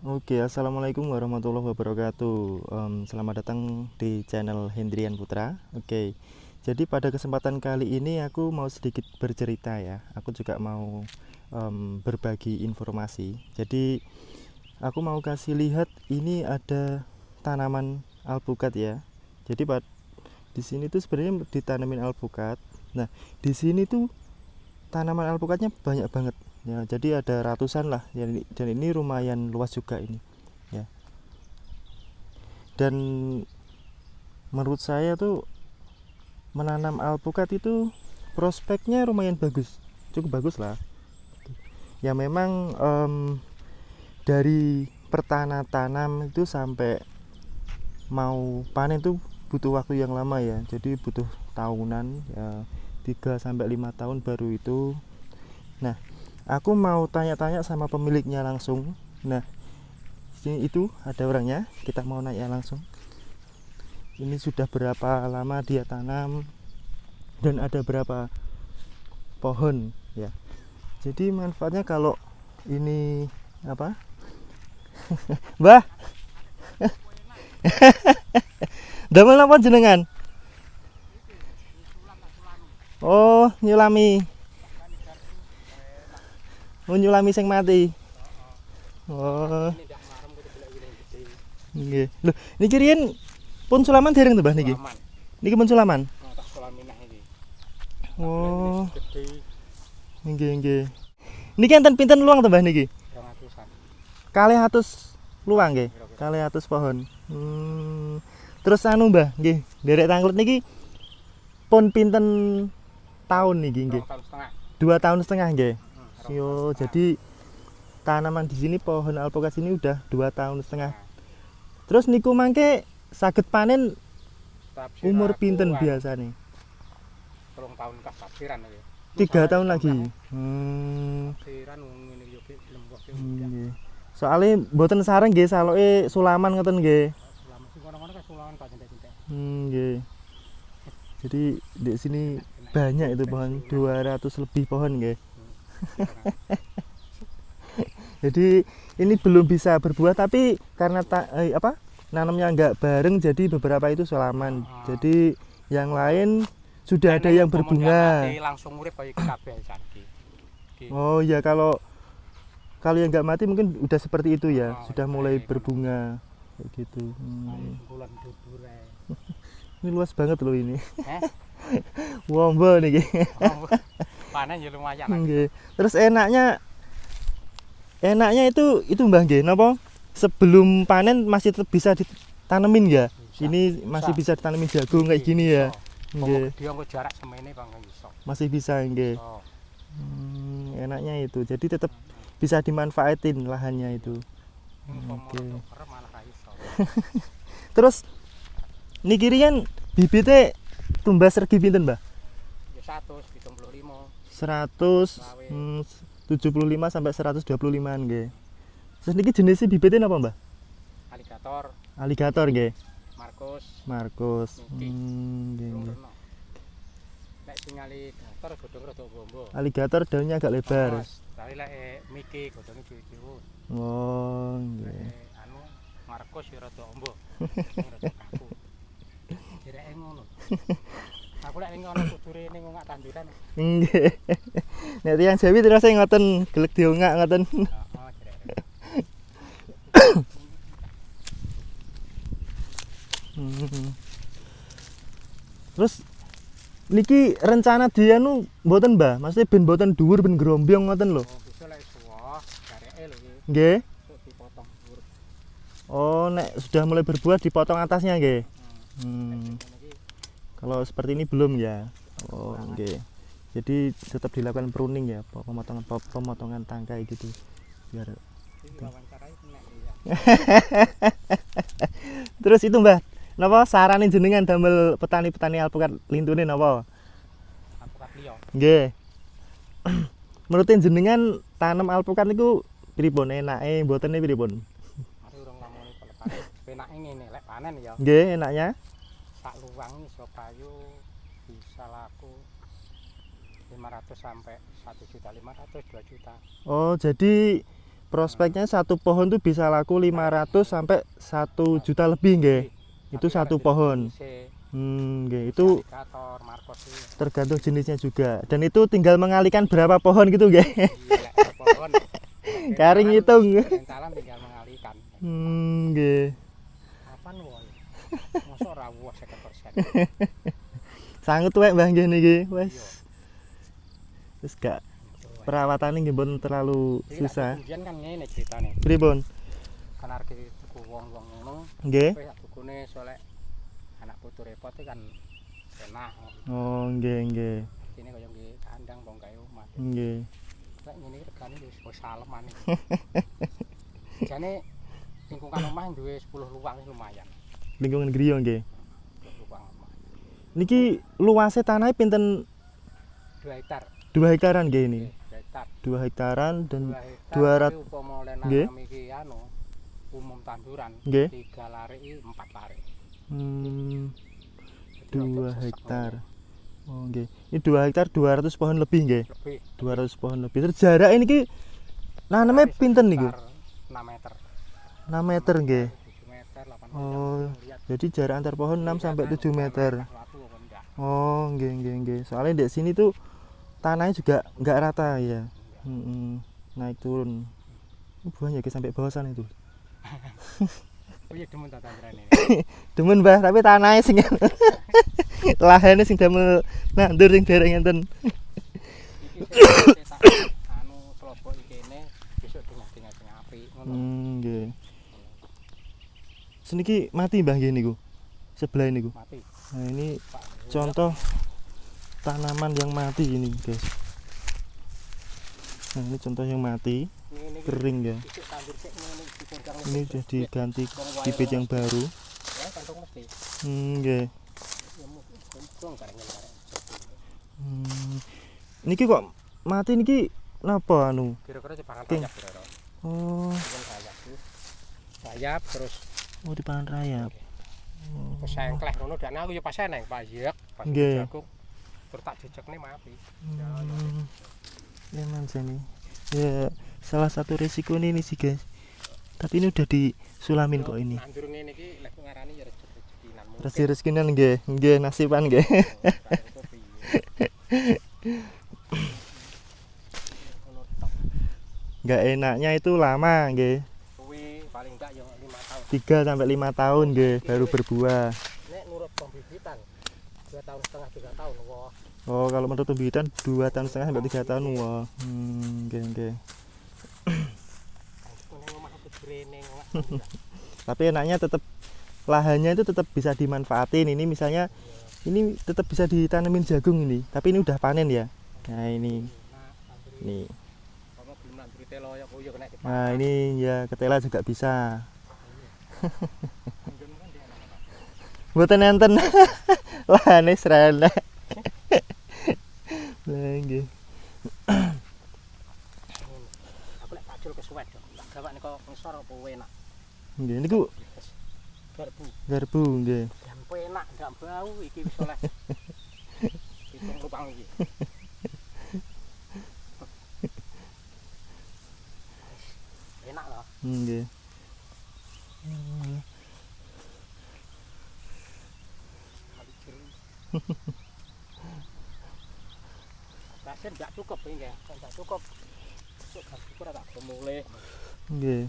Oke, assalamualaikum warahmatullahi wabarakatuh. Selamat datang di channel Hendrian Putra. Oke, jadi pada kesempatan kali ini aku mau sedikit bercerita ya. Aku juga mau berbagi informasi. Jadi aku mau kasih lihat ini ada tanaman alpukat ya. Jadi di sini tuh sebenarnya ditanamin alpukat. Nah, di sini tuh tanaman alpukatnya banyak banget ya, jadi ada ratusan lah ya, dan ini lumayan luas juga ini ya. Dan menurut saya tuh menanam alpukat itu prospeknya lumayan bagus, cukup bagus lah ya. Memang dari pertana tanam itu sampai mau panen tuh butuh waktu yang lama ya, jadi butuh tahunan ya, 3 sampai 5 tahun baru itu. Nah, aku mau tanya-tanya sama pemiliknya langsung. Nah, sini itu ada orangnya, kita mau nanya langsung. Ini sudah berapa lama dia tanam dan ada berapa pohon ya. Jadi manfaatnya kalau ini apa? Mbah, damel napa jenengan? Oh, nyulami. Oh, nyulami sing mati. Oh, nggih. Loh, niki riyen pun sulaman dereng to, Mbah niki? Niki pun sulaman. Oh, nggih nggih. Niki enten pinten luang to, Mbah niki? 200 luang nggih. 200 pohon. Terus anu, Mbah, nggih, derek tanglet niki pun pinten tahun niki nggih? 2 tahun setengah nggih. Yo, jadi tanaman di sini pohon alpukat sini udah 2 tahun setengah. Terus niku mangke saged panen umur pinten biasa nih? 3 tahun kah tafsiran iki. 3 tahun lagi. Tafsiran ngene yo ki lembok ki. Nggih. Soale mboten sareng nggih saloke sulaman ngoten nggih. Selama sing kono-kono kan sulaman Pak cinta-cinta. Nggih. Jadi di sini banyak itu pohon, 200 lebih pohon nggih. Jadi ini belum bisa berbuah tapi karena nanamnya nggak bareng, jadi beberapa itu sulaman. Jadi yang lain sudah ada yang berbunga. Langsung urip kaya iki kabeh saiki. Oh ya, kalau yang nggak mati mungkin udah seperti itu ya, sudah mulai berbunga kayak gitu. Bulan dubure. Ini luas banget loh ini. Wombo nih. Panen ya lumayan. Nggih. Terus enaknya itu Mbah nggih, napa sebelum panen masih tetap bisa ditanemin ya? Bisa, ini masih bisa ditanemin jagung kayak gini ya. Nggih. Dia engko jarak semene Bang iso. Masih bisa nggih. Enaknya itu. Jadi tetap bisa dimanfaatin lahannya itu. Oke. Terus niki riyen bibite tumbas regi pinten, Mbah? Ya 175. 175 sampai 125 nggih. Terus niki jenisnya bibitnya apa, Mbah? Aligator. Aligator nggih. Markus. Nggih nggih. Nek sing aligator godhong rada gombo. Aligator daunnya agak lebar. Tapi lek Miki godhonge cilik-cilik. Oh, nggih. Anu Markus ya rada ombo. Rada kaku. Direke ngono. Aku lek ngono kudure ning ongak tanduran. Nggih. Nek tiyang Jawi terus ngoten, gelek diongak ngoten. Heeh, direke. Terus niki rencana dianu mboten, Mbah? Maksudnya ben mboten dhuwur ben grombyong ngoten lho. Oh, bisa lek suwah, direke lho iki. Nggih. Kok dipotong dhuwur. Oh, nek sudah mulai berbuah dipotong atasnya nggih. Kalau seperti ini belum ya. Oh, nggih. Jadi tetap dilakukan pruning ya, pemotongan tangkai gitu. Biar Terus itu, Mbah, napa saranin jenengan damel petani-petani alpukat lintune napa? Alpukat liya. Nggih. Menurutin jenengan tanam alpukat niku pripun, enake mbotene pripun? Aku urung ngomongin pelepane. Penake ngene, lek panen ya. Nggih, enaknya. Sak luwang iso payu bisa laku 500 sampai 1.500.000 2 juta. Oh, jadi prospeknya satu pohon tuh bisa laku 500 sampai 1 juta lebih nggih. Itu satu pohon. Nggih, itu alligator, marcos itu. tergantung jenisnya juga. Dan itu tinggal mengalikan berapa pohon gitu nggih. Iya, lek pohon. Kari ngitung. Pentalan tinggal mengalihkan. Nggih. Kapan wae? Mosok ora wuh 50%. Sanget wae Mbah nggih niki. Wes. Iya. Wis gak perawatannya nggih mboten terlalu Iki lek susah. kemudian kan ngene ceritane. Pripun? Kan arep tuku wong-wong ngono. Nggih. Kowe sak tukune soalnya anak putu repot itu kan enak. Oh, nggih nggih. Ini kaya nggih kandang wong gawe omah. Nggih. Lek ngene iki regane wis saleman iki. Jane lingkungan omah duwe 10 luwang lumayan. Lingkungan griya nggih. 10 luwang omah. Niki luasnya tanahnya pinten 2 hektar. 2 hektaran nggih ini. 2 hektar. 2 hektaran dan 200 200 upama Nggih. lenang iki anu umum tanduran. Nggih. 3 lare iki 4 lare. Jadi 2 rada sesek hektar. ngono. Oh nggih. Ini 2 hektar 200 pohon lebih nggih. Lebih 200 pohon lebih. Terus jarak ini ki naneme pinten niku? 6 meter. 6 meter nggih. 7 meter, 8 meter. Oh, Lihat. jadi jarak antar pohon 6 sampai 7 meter. Suatu apa enggak? Oh, nggih nggih nggih. Soalnya di sini tuh tanahnya juga nggak rata ya. Naik turun. Buahnya ke sampai bawah sana itu. Oh iya demen tata ini. Demen Mbah, tapi tanahnya sing lahannya sing damel nandur sing dereng ngenten. Iki tak anu slobok iki kene besok dengah-dengah sing apik ngono. Nggih. Seniki mati Mbah nggih niku. Sebelah niku. Mati. Nah, ini Pak. contoh tanaman yang mati ini, guys. Nah, ini contoh yang mati, Ini kering ya. isuk tandur sik ngene dipegang. Ini sudah diganti bibit yang baru. Ya kantong mesti. Nggih. Ya mung kareng kareng. Niki kok mati niki napa anu? Kira-kira dipangan King. rayap kira-kira. Oh, Dipangan rayap tuh. Rayap terus mau dipangan rayap. terus sengkleh ngono dan aku ya pas eneng Pak Yek, pas Nggih. jagung. Terus tak jejekne mati. Memang sini. Ya, salah satu resiko ini sih, guys. Tapi ini udah disulamin kok ini. Nandur ngene iki lek ngarani ya rezeki-rezekinan mungkin. Rezeki-rezekinan nggih, nggih nasiban nggih. Nggak enaknya itu lama nggih. Kuwi paling enggak ya 5 tahun. 3 sampai 5 tahun nggih baru berbuah. Nek nurut pembibitan 2 tahun setengah 3 tahun wah. Oh, kalau menurut pembibitan 2 tahun setengah sampai 3 tahun wah. Nggih nggih. Kuwi omah aku drene enggak. Tapi enaknya tetap lahannya itu tetap bisa dimanfaatin. Ini misalnya ini tetap bisa ditanemin jagung ini. Tapi ini udah panen ya. Nah, ini. Nih. Kamu belum nandur telo ya koyo kena dipanen. Nah, ini ya ketela juga bisa. Mboten enten. Lahane srene. Lah nggih. Aku lek pacul kesuwen dong. Tak gawakne kok ngisor apa enak. Nggih niku Garbu. garbu nggih. Dampe enak, enggak bau iki wis oleh. Hitung lubang iki. Enak loh. Nggih. Pasir enggak cukup ini ya. Enggak cukup. Sok garbu ora tak mulih. Nggih.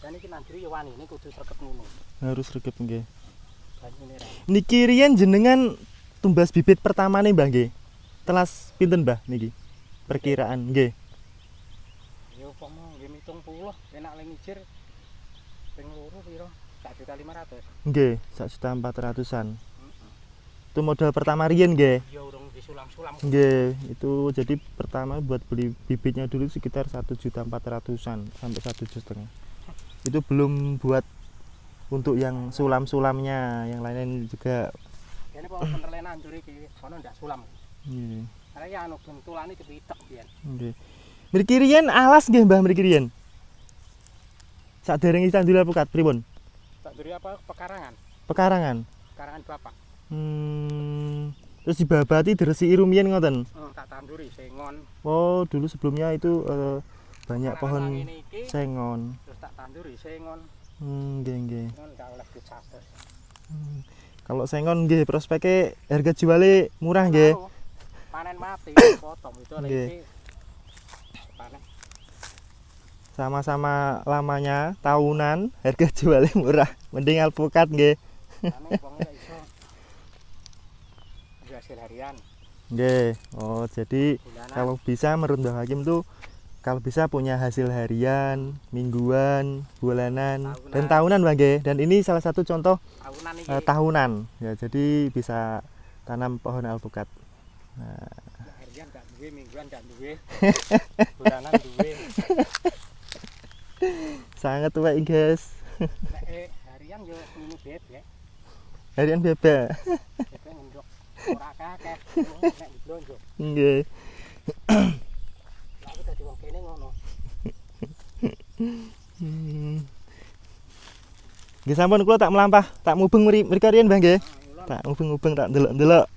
Dan iki nanduri ya wani, ini kudu sregep ngono. Harus regep nggih. Banyune ra. Niki riyen jenengan tumbas bibit pertamane Mbah nggih. Telas pinten Mbah niki? Perkiraan nggih. Ya upama nggih 70, enak le ngijir ping loro pira? 1.500.000. Nggih, 1.400.000-an. Itu modal pertama riyen nggih. Ya urung disulam-sulam. Nggih, itu jadi pertama buat beli bibitnya dulu sekitar 1.400.000-an sampai 1.500.000. Itu belum buat untuk yang sulam-sulamnya, yang lain juga. Kene kok penerlena nandur iki, kono ndak sulam. Nggih. Karena ya anu bentulane kepitek biyen. Nggih. Mriki riyen alas nggih Mbah mriki riyen. Saderenge tandur alpukat pripun? Tak duri apa pekarangan? Pekarangan. Pekarangan bapak. Terus dibabati diresiki rumiyin ngoten. Tak tanduri sengon. Oh, dulu sebelumnya itu banyak Anak-anak pohon ngene iki, sengon. terus tak tanduri sengon. Nggih, nggih. Sengon gak oleh dicates. Kalau sengon nggih prospeknya harga jualnya murah nggih. Anu, panen mati potong itu oleh Nggih. iki. Panen Sama-sama lamanya tahunan, harga jualnya murah. Mending alpukat nggih. anu wong nek iso ada hasil harian Nggih. Oh, jadi bulanan. kalau bisa menurut Mbah Hakim tuh kalau bisa punya hasil harian, mingguan, bulanan, dan tahunan Bang nggih. Dan ini salah satu contoh Tahunan iki. tahunan. Ya, jadi bisa tanam pohon alpukat. Nah, Harian gak duwe, mingguan gak duwe. Bulanan duwe. sangat tua guys. Nek harian yo mini bebek. Harian bebek. Bebek ngendok ora akeh. Nek diblonjo. Nggih. Lah aku dadi wong kene ngono. Nggih sampun kula tak melampah, tak mubeng mriko riyen Mbah nggih. Ngulon. Tak mubeng-mubeng tak ndelok-ndelok.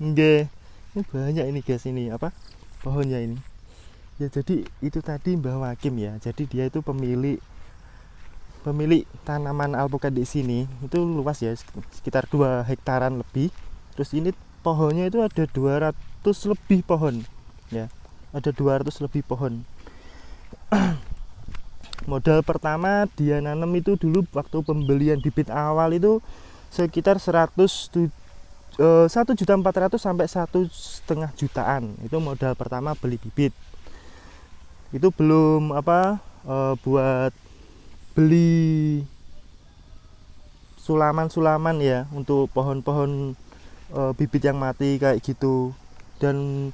Nggih. Ini banyak ini guys ini apa? Pohonnya ini. Ya jadi itu tadi Mbah Hakim ya. Jadi dia itu pemilik tanaman alpukat di sini. Itu luas ya, sekitar 2 hektaran lebih. Terus ini pohonnya itu ada 200 lebih pohon. Ya. Ada 200 lebih pohon. Modal pertama dia nanam itu dulu waktu pembelian bibit awal itu sekitar 1.400.000 sampai 1,5 jutaan. Itu modal pertama beli bibit. Itu belum apa buat beli sulaman-sulaman ya untuk pohon-pohon bibit yang mati kayak gitu. Dan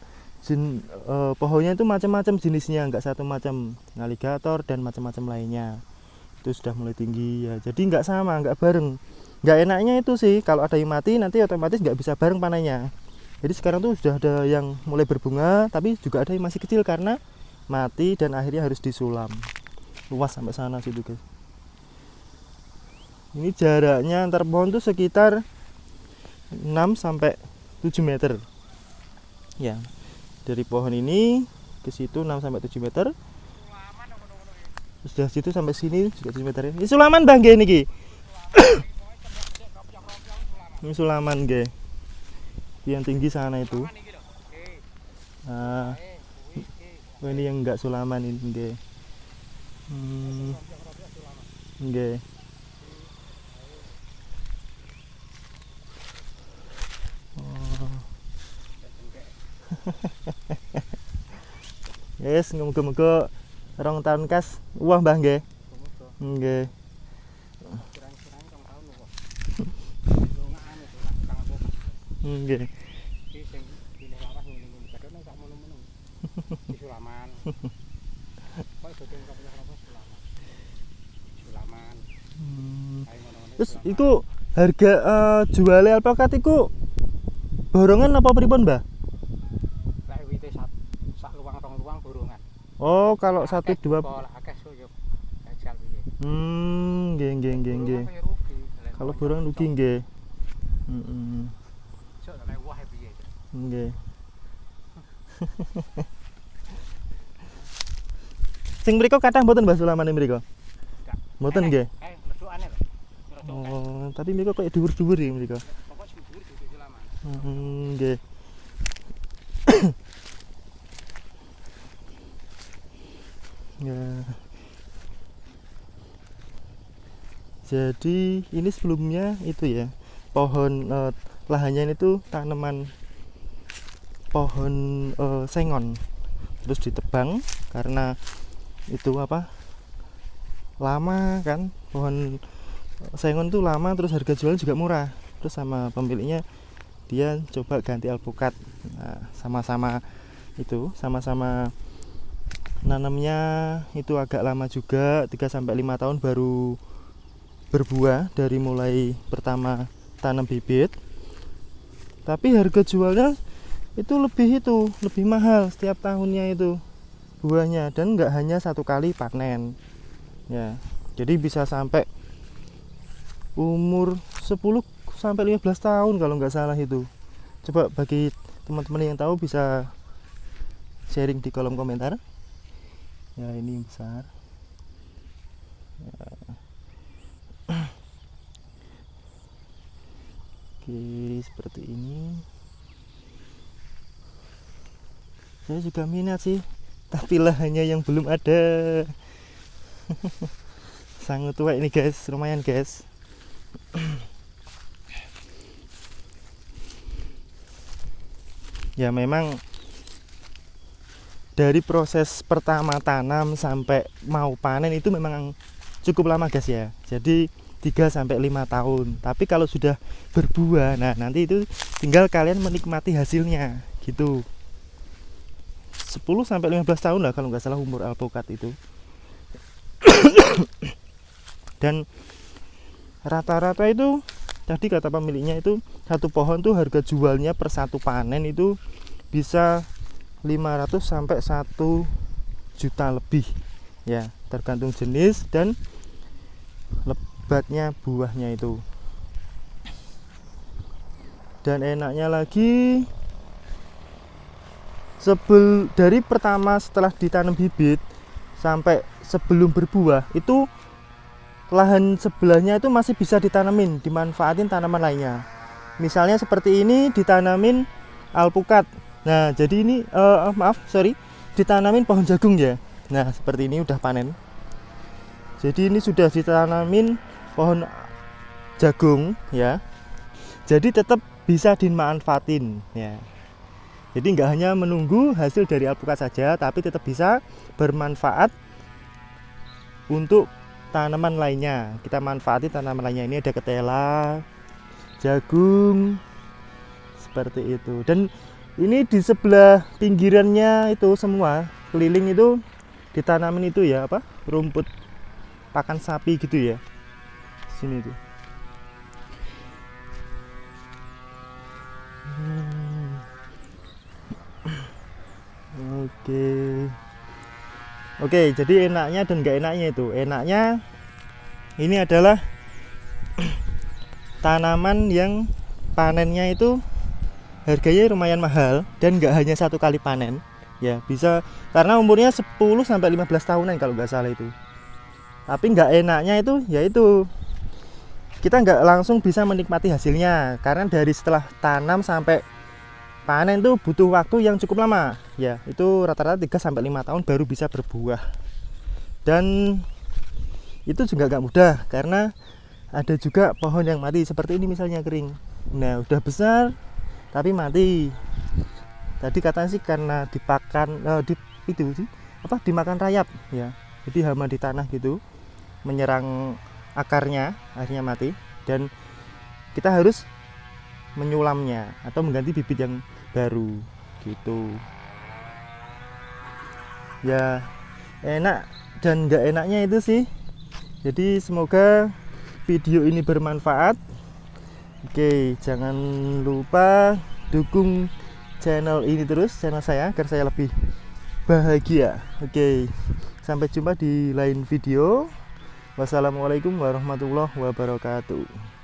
pohonnya itu macam-macam jenisnya, nggak satu macam, alligator dan macam-macam lainnya. Itu sudah mulai tinggi ya. Jadi nggak sama, nggak bareng. Nggak enaknya itu sih kalau ada yang mati nanti otomatis nggak bisa bareng panennya. Jadi sekarang tuh sudah ada yang mulai berbunga, tapi juga ada yang masih kecil karena mati dan akhirnya harus disulam. Luas sampai sana situ guys. Ini jaraknya antar pohon tuh sekitar 6 sampai 7 meter. Ya. Dari pohon ini ke situ 6 sampai 7 meter. Terus dari situ sampai sini juga 7 meter. Ini sulaman Bang nggih niki. Ini sulaman nggih. Yang tinggi sana itu. Nah, ini yang enggak sulaman ini nggih. Nggih. Yes, muga-muga 2 tahun kas wah Mbah nggih. Nggih. Kurang-kurang 2 tahun kok. Lungaan itu tak tukang apa. Nggih. Iki sing dine lawas ngene-ngene padahal nek sak mono-mono. Di sulaman. Kok iso dengkok apa sulaman. Sulaman. Ayo ngono-ngono. Terus itu harga jualnya alpukat itu borongan apa pripun Mbah? Lek wite sak luang rong luang borongan. Oh, kalau 1 2 Kok akeh so yo jajal piye. nggih. Kaya rugi. Lek Kalau borong rugi nggih. Sok lek wae piye. Nggih. Sing mriko kathah mboten Mbah sulamane mriko? Enggak. Mboten nggih. Lesukane lho. Oh, tapi mriko kayak dhuwur-dhuwur ya mriko. Pokok sing dhuwur dudu sulaman. Nggih. Ya. Jadi ini sebelumnya itu ya pohon lahannya itu tanaman pohon sengon, terus ditebang karena itu apa lama kan, pohon sengon tuh lama, terus harga jualnya juga murah, terus sama pemiliknya dia coba ganti alpukat. Nah, sama-sama nanamnya itu agak lama juga, 3-5 tahun baru berbuah dari mulai pertama tanam bibit. Tapi harga jualnya itu lebih mahal setiap tahunnya itu buahnya, dan nggak hanya 1 kali panen ya, jadi bisa sampai umur 10 sampai 15 tahun kalau nggak salah itu. Coba bagi teman-teman yang tahu bisa sharing di kolom komentar. Ya, ini yang besar ya. Oke, seperti ini. Saya juga minat sih, tapi lahannya yang belum ada. Sangat tua ini guys, lumayan guys. Ya memang dari proses pertama tanam sampai mau panen itu memang cukup lama guys ya. Jadi 3-5 tahun. Tapi kalau sudah berbuah, nah nanti itu tinggal kalian menikmati hasilnya gitu. 10-15 tahun lah kalau nggak salah umur alpukat itu. Dan rata-rata itu tadi kata pemiliknya itu satu pohon tuh harga jualnya per satu panen itu bisa 500 sampai 1 juta lebih ya, tergantung jenis dan lebatnya buahnya itu. Dan enaknya lagi dari pertama setelah ditanam bibit sampai sebelum berbuah itu lahan sebelahnya itu masih bisa ditanamin, dimanfaatin tanaman lainnya. Misalnya seperti ini ditanamin alpukat. Nah, jadi ini ditanamin pohon jagung ya. Nah, seperti ini udah panen. Jadi ini sudah ditanamin pohon jagung ya. Jadi tetap bisa dimanfaatin ya. Jadi nggak hanya menunggu hasil dari alpukat saja, tapi tetap bisa bermanfaat untuk tanaman lainnya. Kita manfaati tanaman lainnya. Ini ada ketela, jagung, seperti itu. Dan ini di sebelah pinggirannya itu semua keliling itu ditanamin itu ya apa? Rumput pakan sapi gitu ya. Sini tuh. Oke, jadi enaknya dan nggak enaknya itu. Enaknya ini adalah tanaman yang panennya itu harganya lumayan mahal dan nggak hanya satu kali panen. Ya, bisa karena umurnya 10-15 tahunan kalau nggak salah itu. Tapi nggak enaknya itu yaitu kita nggak langsung bisa menikmati hasilnya karena dari setelah tanam sampai panen tuh butuh waktu yang cukup lama ya, itu rata-rata 3-5 tahun baru bisa berbuah. Dan itu juga nggak mudah karena ada juga pohon yang mati seperti ini misalnya kering. Nah, udah besar tapi mati. Tadi katanya sih karena dimakan rayap ya. Jadi hama di tanah gitu menyerang akarnya, akhirnya mati. Dan kita harus menyulamnya atau mengganti bibit yang baru gitu ya. Enak dan nggak enaknya itu sih. Jadi semoga video ini bermanfaat. Oke, jangan lupa dukung channel ini terus, channel saya, agar saya lebih bahagia. Oke, sampai jumpa di lain video. Wassalamualaikum warahmatullahi wabarakatuh.